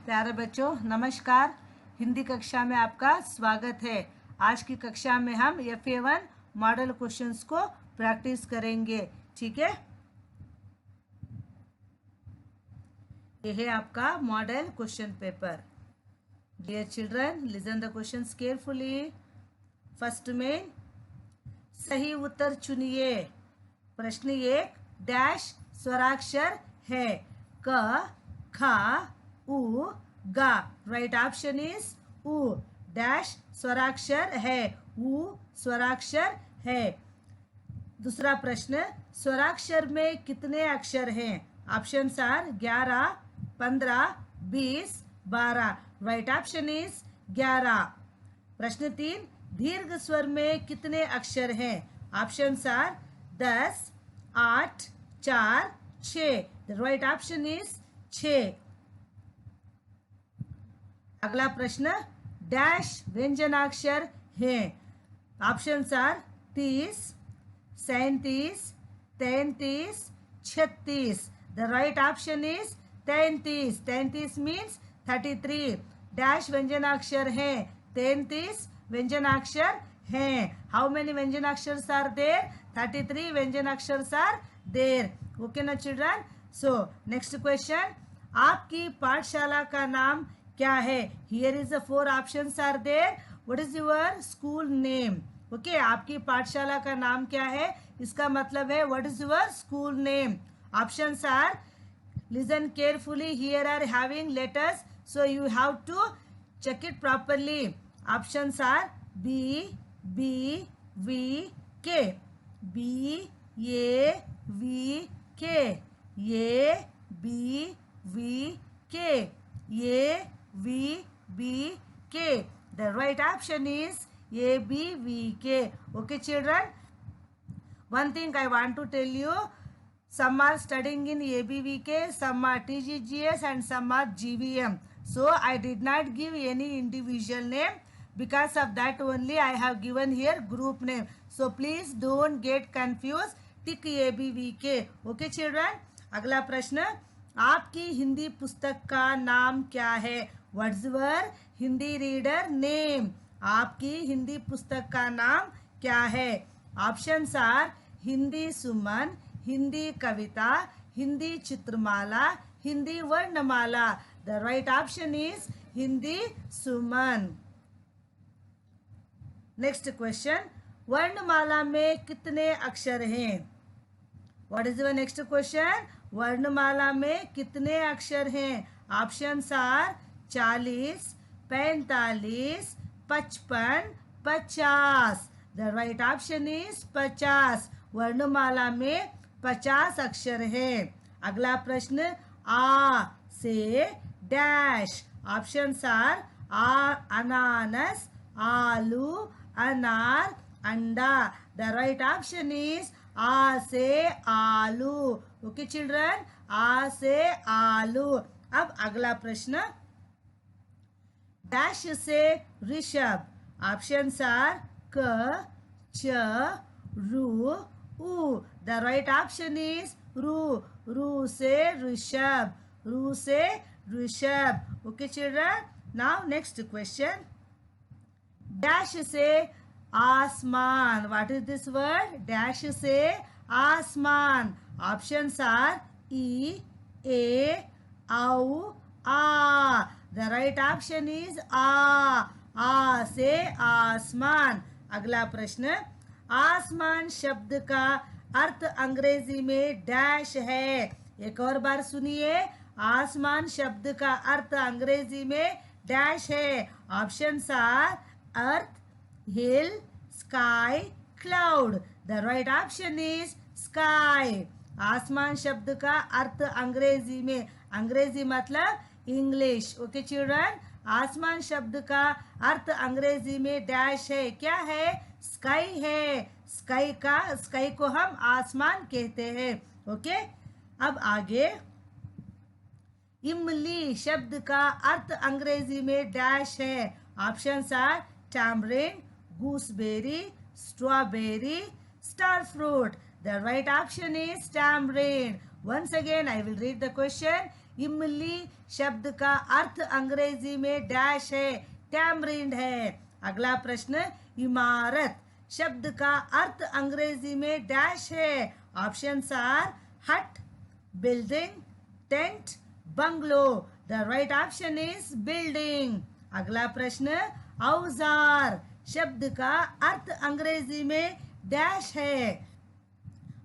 प्यारे बच्चों नमस्कार। हिंदी कक्षा में आपका स्वागत है। आज की कक्षा में हम FA1 मॉडल क्वेश्चंस को प्रैक्टिस करेंगे। ठीक है, यह है आपका model question paper. Dear children, listen the questions carefully. First में सही उत्तर चुनिए। प्रश्न 1, डैश स्वराक्षर है? क, ख, उ, गा। राइट ऑप्शन इज उ। डैश स्वराक्षर है, उ स्वराक्षर है। दूसरा प्रश्न, स्वराक्षर में कितने अक्षर हैं? Options are 11, 15, 20, 12। Right option is 11। प्रश्न 3, दीर्घ स्वर में कितने अक्षर हैं? Options are 10, 8, 4, 6। The right option is 6। अगला प्रश्न, डैश व्यंजनाक्षर है? Options are 30, 37, 33, 36। The right option is 33। 33 means 33। Dash व्यंजनाक्षर है? 33 व्यंजनाक्षर हैं। हाउ मेनी व्यंजनाक्षर्स आर देयर? 33 व्यंजनाक्षर्स आर देयर। ओके ना चिल्ड्रन? सो नेक्स्ट क्वेश्चन, आपकी पाठशाला का नाम क्या है? Here is the 4 options are there. What is your school name? Okay, आपकी पाठशाला का नाम क्या है? इसका मतलब है what is your school name. Options are, listen carefully, here are having letters, so you have to check it properly. Options are B, B, V, K. B, A, V, K. A, B, V, K. A, V, B, K. The right option is A, B, V, K. Okay, children? One thing I want to tell you, some are studying in ABVK, some are TGGS and some are GVM. So I did not give any individual name. Because of that only I have given here group name. So please don't get confused. Tick ABVK. Okay children? अगला प्रश्न, आपकी हिंदी पुस्तक का नाम क्या है? What's your Hindi reader name? आपकी हिंदी पुस्तक का नाम क्या है? Options are Hindi Suman, Hindi Kavita, Hindi Chitramala, Hindi Varnamala. The right option is Hindi Suman. Next question, वर्णमाला में कितने अक्षर हैं? What is the next question? वर्णमाला में कितने अक्षर हैं? Options are 40, 45, 55, 50। The right option is 50। वर्णमाला में 50 अक्षर हैं। अगला प्रश्न, आ से डैश। ऑप्शंस आर अनानस, आलू, अनार, अंडा। द राइट ऑप्शन इज आ से आलू। ओके चिल्ड्रन, आ से आलू। अब अगला प्रश्न, डैश से ऋषभ। ऑप्शंस आर क, च, रू, उ। द राइट ऑप्शन इज रू। रू से ऋषभ, रू से Rishabh. Okay children, now next question, dash से आसमान। What is this word? Dash से आसमान। ऑप्शंस आर ई, ए, औ, आ। द राइट ऑप्शन इज आ से आसमान। अगला प्रश्न, आसमान शब्द का अर्थ अंग्रेजी में डैश है? एक और बार सुनिए, आसमान शब्द का अर्थ अंग्रेजी में डैश है। Options are earth, hill, sky, cloud. The right option is sky. आसमान शब्द का अर्थ अंग्रेजी में, अंग्रेजी मतलब इंग्लिश। ओके चिल्ड्रन, आसमान शब्द का अर्थ अंग्रेजी में डैश है। क्या है? स्काई है। स्काई को हम आसमान कहते हैं। ओके, अब आगे, इमली शब्द का अर्थ अंग्रेजी में डैश है। Options are tamarind, gooseberry, strawberry, star fruit. The right option is tamarind. Once again I will read the question. इमली शब्द का अर्थ अंग्रेजी में डैश है, टैमरिंड है। अगला प्रश्न, इमारत शब्द का अर्थ अंग्रेजी में डैश है। ऑप्शंस आर हट, building, tent, bungalow. The right option is building. अगला प्रश्न, औजार शब्द का अर्थ अंग्रेजी में डैश है।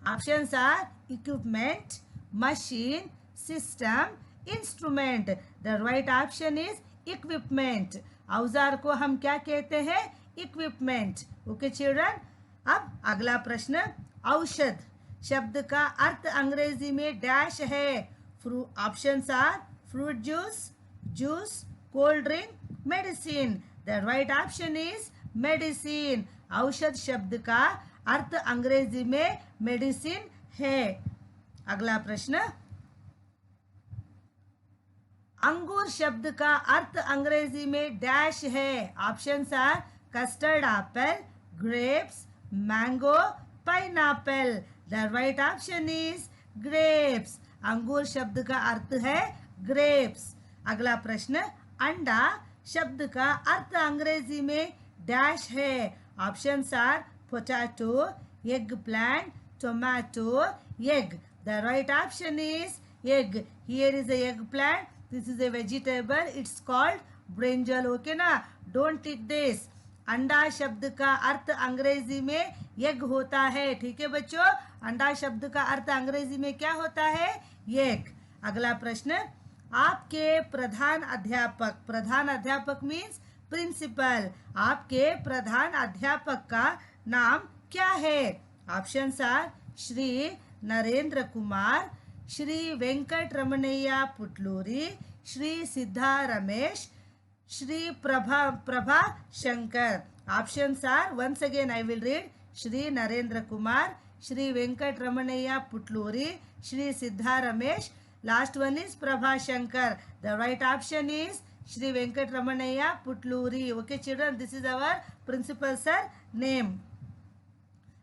Options are equipment, machine, system, instrument. The right option is equipment. औजार को हम क्या कहते हैं? इक्विपमेंट। Okay children. अब अगला प्रश्न, औषध शब्द का अर्थ अंग्रेजी में डैश है। Options are fruit juice, juice, cold drink, medicine. The right option is medicine. औषध शब्द का अर्थ अंग्रेजी में मेडिसिन है। अगला प्रश्न, अंगूर शब्द का अर्थ अंग्रेजी में डैश है। Options are custard apple, grapes, mango, pineapple. The right option is grapes. अंगूर शब्द का अर्थ है ग्रेप्स। अगला प्रश्न, अंडा शब्द का अर्थ अंग्रेजी में डैश है। Options are potato, egg plant, tomato, egg. The right option is egg. Here is a egg plant. This is a vegetable. It's called brinjal. Okay ना? Don't eat this. अंडा शब्द का अर्थ अंग्रेजी में एग होता है। ठीक है बच्चों, अंडा शब्द का अर्थ अंग्रेजी में क्या होता है? एग। अगला प्रश्न, आपके प्रधान अध्यापक मीन्स प्रिंसिपल। आपके प्रधान अध्यापक का नाम क्या है? Options are Shri Narendra Kumar, Shri Venkat Ramanaiah Putluri, Shri Siddha Ramesh, Shri Prabha Shankar. Options are, once again I will read, Shri Narendra Kumar, Shri Venkat Ramanaiah Putluri, Shri Siddha Ramesh, last one is Prabha Shankar. The right option is Shri Venkat Ramanaiah Putluri. Okay children, this is our principal sir name.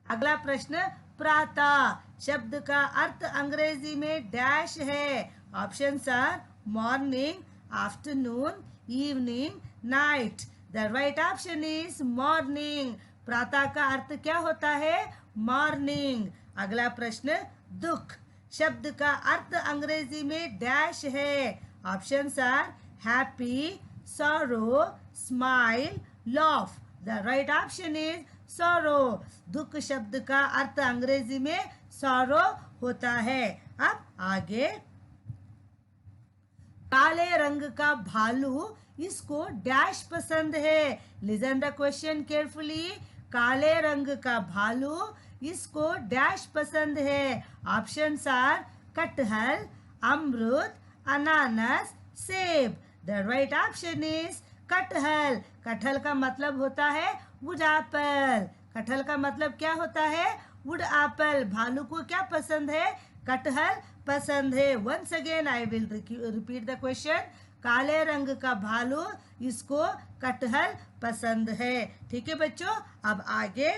अगला प्रश्न, प्रातः शब्द का अर्थ अंग्रेजी में डैश है। Options are morning, afternoon, evening, night. The right option is morning. प्रातः का अर्थ क्या होता है? मॉर्निंग। अगला प्रश्न, दुख शब्द का अर्थ अंग्रेजी में डैश है। Options are happy, sorrow, smile, laugh. The right option is sorrow. दुख शब्द का अर्थ अंग्रेजी में सॉरो होता है। अब आगे, काले रंग का भालू इसको डैश पसंद है। Listen the question carefully. काले रंग का भालू इसको डैश पसंद है। ऑप्शंस आर कटहल, अमरूद, अनानास, सेब। द राइट ऑप्शन इज कटहल। कटहल का मतलब होता है वुड एप्पल। कटहल का मतलब क्या होता है? Wood apple. भालू को क्या पसंद है? कटहल पसंद है। Once again I will repeat the question. काले रंग का भालू इसको कटहल पसंद है। ठीक है बच्चों। अब आगे,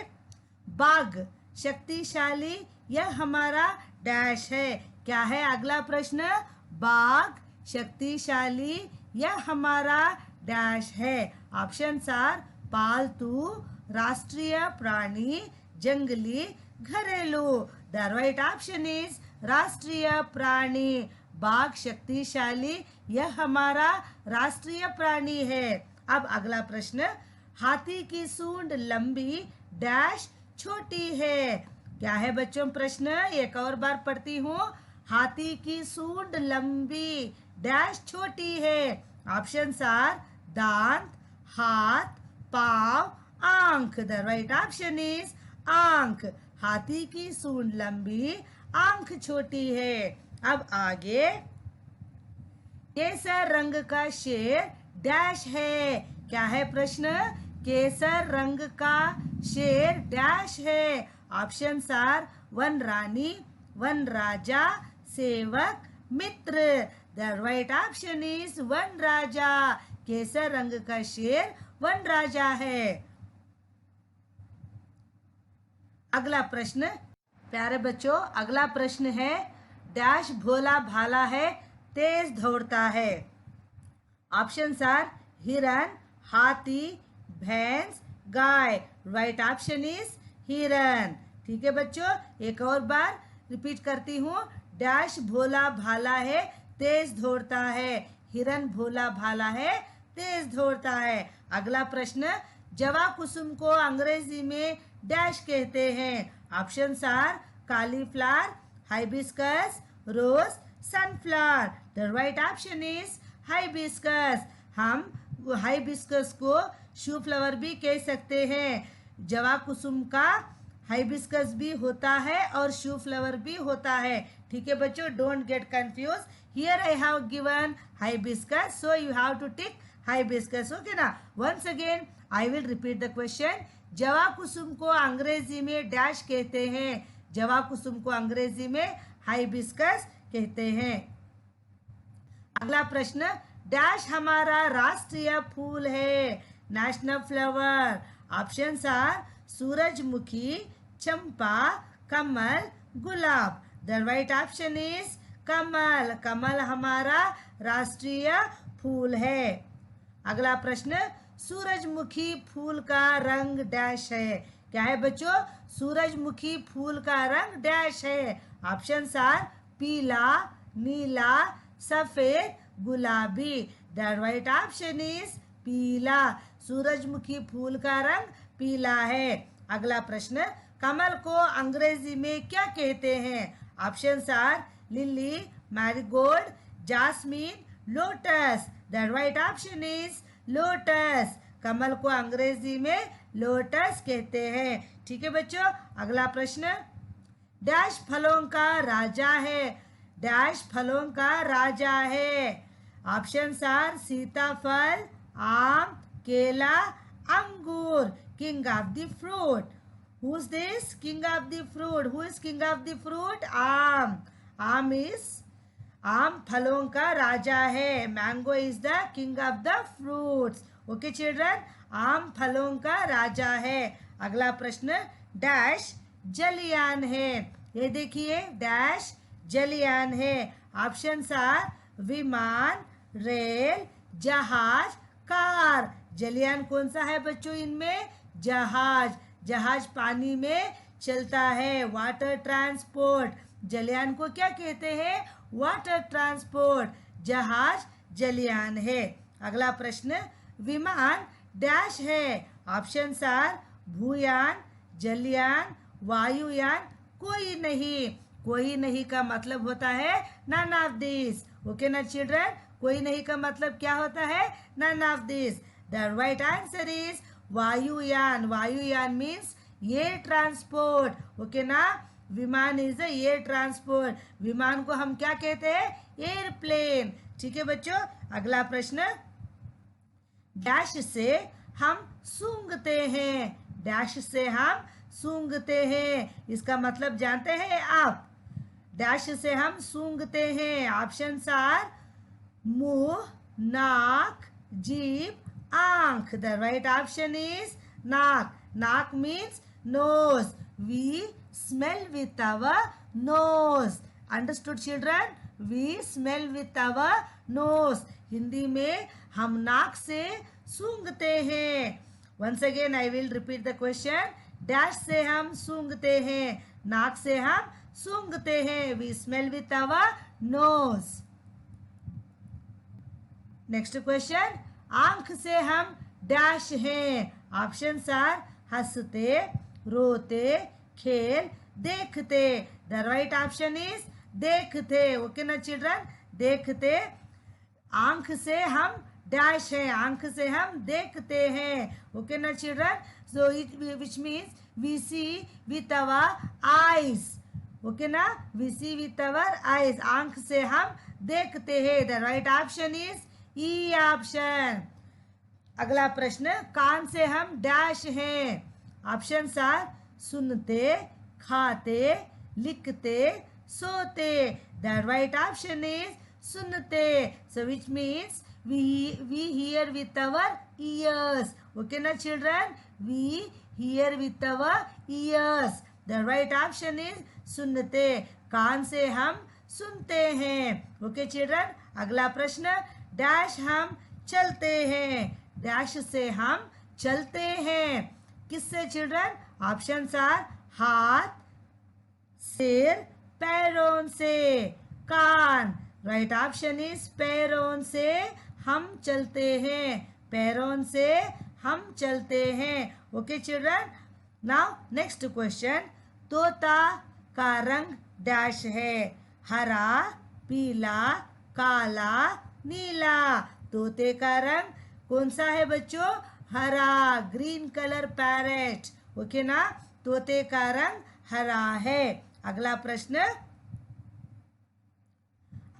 बाघ शक्तिशाली, यह हमारा डैश है। क्या है अगला प्रश्न? बाघ शक्तिशाली, यह हमारा डैश है। ऑप्शंस आर पालतू, राष्ट्रीय प्राणी, जंगली, घरेलू। द राइट ऑप्शन इज राष्ट्रीय प्राणी। बाघ शक्तिशाली, यह हमारा राष्ट्रीय प्राणी है। अब अगला प्रश्न, हाथी की सूंड लंबी डैश छोटी है। क्या है बच्चों प्रश्न? एक और बार पढ़ती हूँ। हाथी की सूंड लंबी डैश छोटी है। ऑप्शंस आर दांत, हाथ, पाव, आंख। द राइट ऑप्शन इज आंख। हाथी की सूंड लंबी, आंख छोटी है। अब आगे, केसर रंग का शेर डैश है। क्या है प्रश्न? केसर रंग का शेर डैश है। ऑप्शंस आर वन रानी, वन राजा, सेवक, मित्र। द राइट ऑप्शन इज वन राजा। केसर रंग का शेर वन राजा है। अगला प्रश्न, प्यारे बच्चों, अगला प्रश्न है, डैश भोला भाला है, तेज दौड़ता है। ऑप्शंस आर हिरन, हाथी, भैंस, गाय। राइट ऑप्शन इज हिरन। ठीक है बच्चों, एक और बार रिपीट करती हूँ। डैश भोला भाला है, तेज दौड़ता है। हिरन भोला भाला है, तेज दौड़ता है। अगला प्रश्न, जवा कुसुम को अंग्रेजी में डैश कहते हैं। Options are cauliflower, hibiscus, rose, sunflower. The right option is hibiscus. हम हाइबिस्कस को शू फ्लावर भी कह सकते हैं। जवा कुसुम का हाइबिस्कस भी होता है और शू फ्लावर भी होता है। ठीक है बच्चों, don't get confuse. Here I have given hibiscus, so you have to tick hibiscus. Okay ना। Once again I will repeat the question. जवा कुसुम को अंग्रेजी में डैश कहते हैं। जवा कुसुम को अंग्रेजी में हाइबिस्कस कहते हैं। अगला प्रश्न, डैश हमारा राष्ट्रीय फूल है। National flower. ऑप्शंस आर सूरजमुखी, चंपा, कमल, गुलाब। द राइट ऑप्शन इज कमल। कमल हमारा राष्ट्रीय फूल है। अगला प्रश्न, सूरजमुखी फूल का रंग डैश है। क्या है बच्चों? सूरजमुखी फूल का रंग डैश है। ऑप्शंस आर पीला, नीला, सफेद, गुलाबी। द राइट ऑप्शन इज पीला। सूरजमुखी फूल का रंग पीला है। अगला प्रश्न, कमल को अंग्रेजी में क्या कहते हैं? Options are lily, marigold, jasmine, lotus. The right option is lotus. कमल को अंग्रेजी में लोटस कहते हैं। ठीक है बच्चों, अगला प्रश्न, डैश फलों का राजा है। डैश फलों का राजा है। ऑप्शंस आर सीताफल, आम, केला, अंगूर। King of the fruit. Who is this? King of the fruit. Who is king of the fruit? आम। आम फलों का राजा है। Mango is the king of the fruits. Okay children, आम फलों का राजा है। अगला प्रश्न, डैश जलयान है। ये देखिए, डैश जलयान है। ऑप्शंस आर विमान, रेल, जहाज, कार। जलयान कौन सा है बच्चों? इनमें जहाज। जहाज पानी में चलता है। Water transport. जलयान को क्या कहते हैं? Water transport. जहाज जलयान है। अगला प्रश्न, विमान डैश है। ऑप्शंस आर भूयान, जलयान, वायुयान, कोई नहीं। कोई नहीं का मतलब होता है नन ऑफ दिस। ओके ना चिल्ड्रन, कोई नहीं का मतलब क्या होता है? None of this. The right answer is वायुयान। वायुयान मीन्स एयर ट्रांसपोर्ट। ओके ना, विमान इज एयर ट्रांसपोर्ट। विमान को हम क्या कहते हैं? एयरप्लेन। ठीक है बच्चों, अगला प्रश्न, डैश से हम सूंघते हैं। डैश से हम सूंघते हैं। इसका मतलब जानते हैं आप? डैश से हम सूंघते हैं। ऑप्शंस आर मुंह, नाक, जीभ, आंख। द राइट ऑप्शन इज नाक। नाक means nose. We smell with our nose. Understood children? We smell with our nose. Hindi में हम नाक से सूंघते हैं। Once again I will repeat the question. Dash से हम सूंघते हैं। नाक से हम सूंघते हैं। We smell with our nose. Next question. आंख से हम डैश हैं। ऑप्शंस आर हंसते, रोते, खेल, देखते। द राइट ऑप्शन इज देखते। ओके ना चिल्ड्रन, देखते। आंख से हम डैश है। आंख से हम देखते हैं। ओके ना children, so it which means we see with our eyes. Okay ना, we see with our eyes. आंख से हम देखते हैं। The right option is E option. अगला प्रश्न, कान से हम डैश हैं। ऑप्शंस आर सुनते, खाते, लिखते, सोते। द राइट ऑप्शन इज सुनते। So which means we hear with our ears. Okay ना children, we hear with our ears. The right option is सुनते। कान से हम सुनते हैं। ओके चिल्ड्रन, अगला प्रश्न, डैश हम चलते हैं, डैश से हम चलते हैं, किससे चिल्ड्रन? ऑप्शंस आर हाथ, सिर, पैरों से, कान। राइट ऑप्शन इज पैरों से हम चलते हैं, पैरों से हम चलते हैं। Okay children, now next question, तोता का रंग डैश है, हरा, पीला, काला, नीला। तोते का रंग कौन सा है बच्चों? हरा, ग्रीन कलर पैरेट। ओके ना, तोते का रंग हरा है। अगला प्रश्न,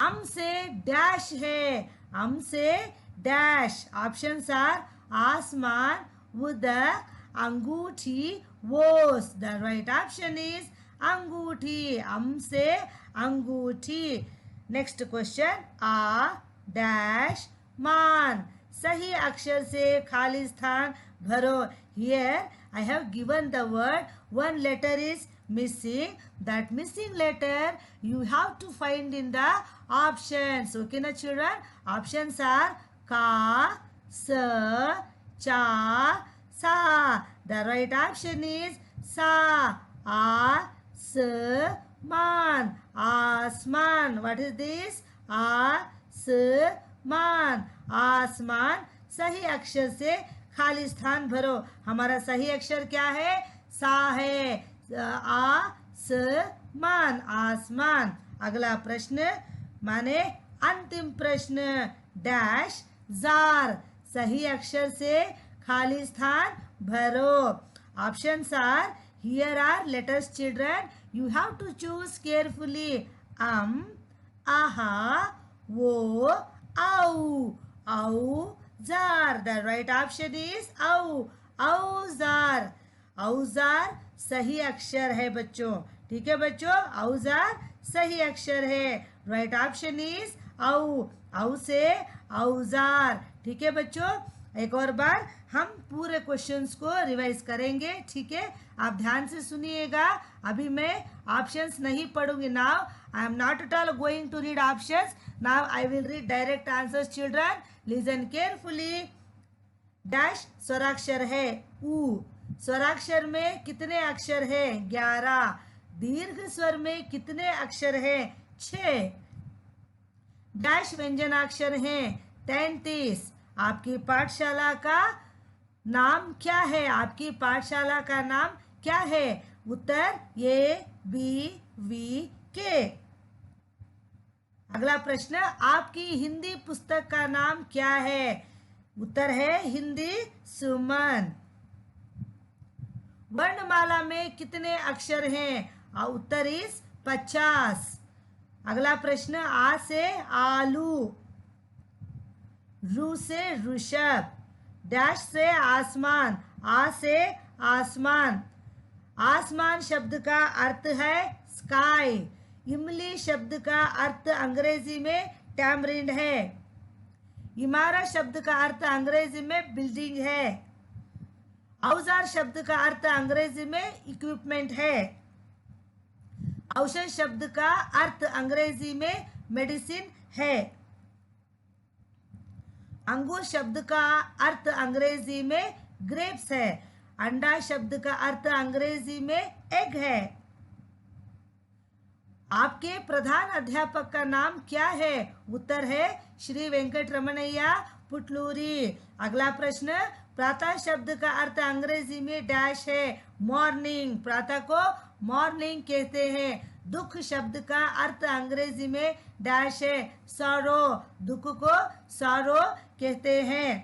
अम से डैश है, अम से डैश। ऑप्शंस आर आसमान, उदक, अंगूठी, वोस। द राइट ऑप्शन इज अंगूठी, अम से अंगूठी। नेक्स्ट क्वेश्चन, आ डैश मान, सही अक्षर से खाली स्थान भरो। Here I have given the word, one letter is missing, that missing letter you have to find in the options. Okay na children, options are ka, sa, cha, sa. The right option is sa, a, s, man, asman. What is this? a, s, man, आसमान। सही अक्षर से खाली स्थान भरो। हमारा सही अक्षर क्या है? सा है, आ, स, मान, आसमान। अगला प्रश्न माने अंतिम प्रश्न, डैश जार, सही अक्षर से खाली स्थान भरो। Options are, here are letters children, you have to choose carefully. आहा, वो, औ, औजार। द राइट ऑप्शन इज औ, औजार। औजार सही अक्षर है बच्चों, ठीक है बच्चों, औजार सही अक्षर है। राइट ऑप्शन इज औ, औ से औजार। ठीक है बच्चों, एक और बार हम पूरे क्वेश्चंस को रिवाइज करेंगे, ठीक है? आप ध्यान से सुनिएगा, अभी मैं ऑप्शंस नहीं पढ़ूंगी। Now I am not at all going to read options, now I will read direct answers. Children listen carefully. Dash स्वराक्षर है, ऊ। स्वराक्षर में कितने अक्षर हैं? 11। दीर्घ स्वर में कितने अक्षर हैं? 6। डैश व्यंजनाक्षर हैं 33। आपकी पाठशाला का नाम क्या है? आपकी पाठशाला का नाम क्या है? उत्तर ए, बी, वी, के। अगला प्रश्न, आपकी हिंदी पुस्तक का नाम क्या है? उत्तर है हिंदी सुमन। वर्णमाला में कितने अक्षर हैं? उत्तर इज 50। अगला प्रश्न, आ से आलू, रू से ऋषभ, डैश से आसमान, आ से आसमान। आसमान शब्द का अर्थ है स्काई। इमली शब्द का अर्थ अंग्रेजी में टैमरिंड है। इमारत शब्द का अर्थ अंग्रेजी में बिल्डिंग है। औजार शब्द का अर्थ अंग्रेजी में इक्विपमेंट है। औषध शब्द का अर्थ अंग्रेजी में मेडिसिन है। अंगूर शब्द का अर्थ अंग्रेजी में ग्रेप्स है। अंडा शब्द का अर्थ अंग्रेजी में एग है। आपके प्रधान अध्यापक का नाम क्या है? उत्तर है श्री वेंकट रमणैया पुटलूरी। अगला प्रश्न, प्रातः शब्द का अर्थ अंग्रेजी में डैश है, मॉर्निंग। प्रातः को मॉर्निंग कहते हैं। दुख शब्द का अर्थ अंग्रेजी में डैश है, सॉरो। दुख को सॉरो कहते हैं।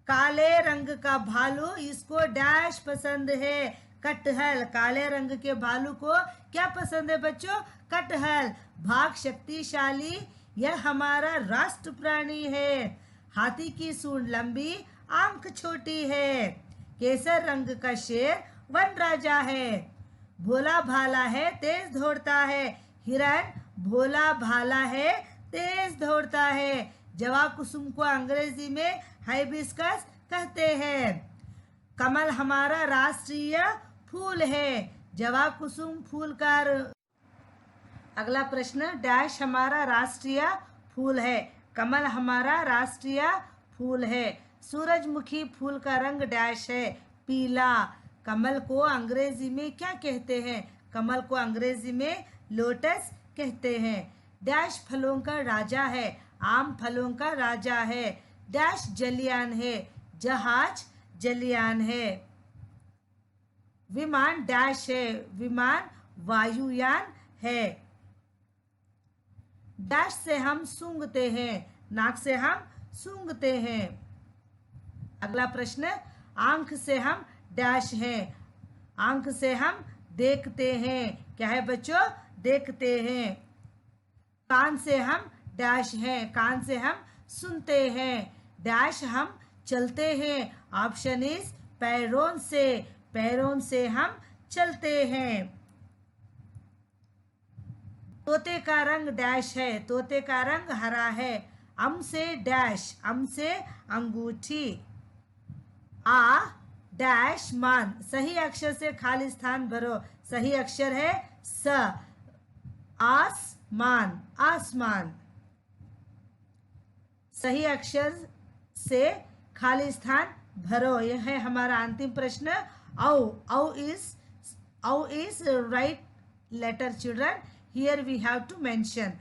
काले रंग का भालू, इसको डैश पसंद है, कटहल। काले रंग के भालू को क्या पसंद है बच्चों? कटहल। भाग शक्तिशाली, यह हमारा राष्ट्र प्राणी है। हाथी की सूंड लंबी, आंख छोटी है। केसर रंग का शेर वन राजा है। भोला भाला है, तेज दौड़ता है। हिरण भोला भाला है, तेज दौड़ता है। जवाब कुसुम को अंग्रेजी में हाइबिस्कस कहते हैं। कमल हमारा राष्ट्रीय फूल है। जवाब कुसुम फूल का। अगला प्रश्न, डैश हमारा राष्ट्रीय फूल है, कमल हमारा राष्ट्रीय फूल है। सूरजमुखी फूल का रंग डैश है, पीला। कमल को अंग्रेजी में क्या कहते हैं? कमल को अंग्रेजी में लोटस कहते हैं। डैश फलों का राजा है, आम फलों का राजा है। डैश जलयान है, जहाज जलयान है। विमान डैश है, विमान वायुयान है। डैश से हम सूंघते हैं, नाक से हम सूंघते हैं। अगला प्रश्न, आंख से हम डैश हैं, आंख से हम देखते हैं। क्या है बच्चों? देखते हैं। कान से हम डैश हैं, कान से हम सुनते हैं। डैश हम चलते हैं। ऑप्शन इज पैरों से, पैरों से हम चलते हैं। तोते का रंग डैश है, तोते का रंग हरा है। अम से डैश, अम से अंगूठी। आ डैश मान, सही अक्षर से खाली स्थान भरो। सही अक्षर है स। आसमान, आसमान। सही अक्षर से खाली स्थान भरो। यह है हमारा अंतिम प्रश्न। औ, औ is right letter children. Here we have to mention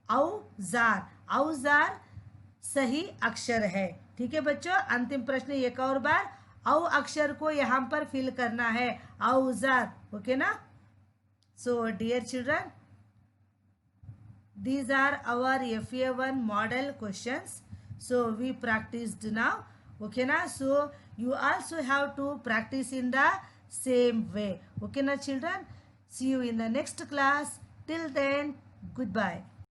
औजार, औजार सही अक्षर है। ठीक है बच्चों, अंतिम प्रश्न एक और बार। औ अक्षर को यहाँ पर फिल करना है, औजार। ओके ना? So dear children, these are our FA1 model questions. So we practiced now. Okay na? So you also have to practice in the same way. Okay na children? See you in the next class. Till then, goodbye.